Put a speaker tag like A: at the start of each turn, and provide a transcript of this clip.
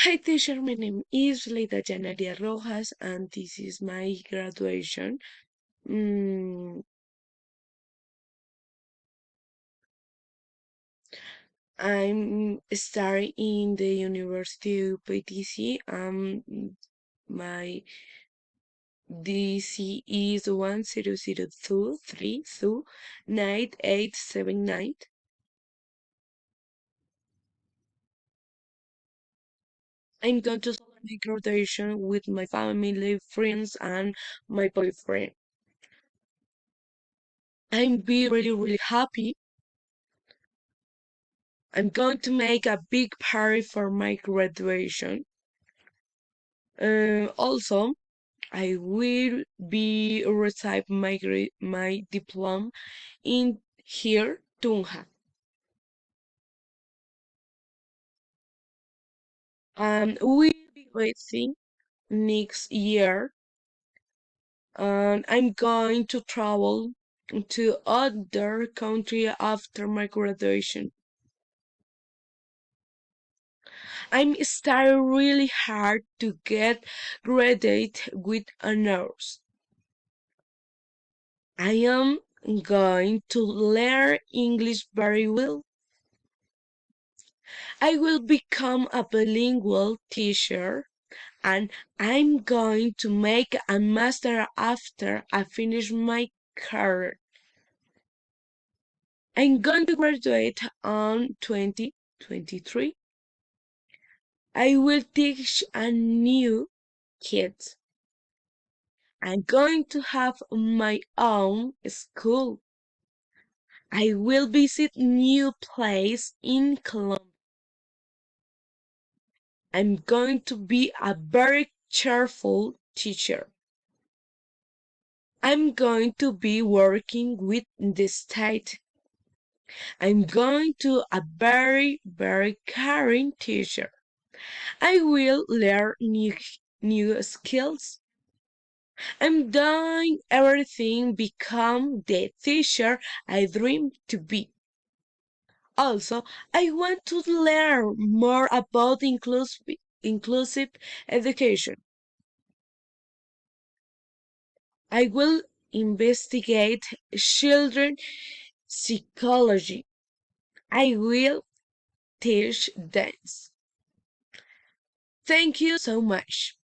A: Hi teacher, my name is Leida Janaria Rojas and this is my graduation. Mm, I'm studying in the University of PTC. My DC is 1002329879. I'm going to celebrate graduation with my family, friends, and my boyfriend. I'm be really happy. I'm going to make a big party for my graduation. Also, I will be receive my diploma in here, Tunja. We'll be waiting next year, and I'm going to travel to other country after my graduation. I'm studying really hard to get graduate with honors. I am going to learn English very well. I will become a bilingual teacher and I'm going to make a master after I finish my career. I'm going to graduate on 2023. I will teach a new kids. I'm going to have my own school. I will visit new place in Colombia. I'm going to be a very cheerful teacher. I'm going to be working with the state. I'm going to a very caring teacher. I will learn new skills. I'm doing everything become the teacher I dream to be. Also, I want to learn more about inclusive education. I will investigate children psychology. I will teach dance. Thank you so much.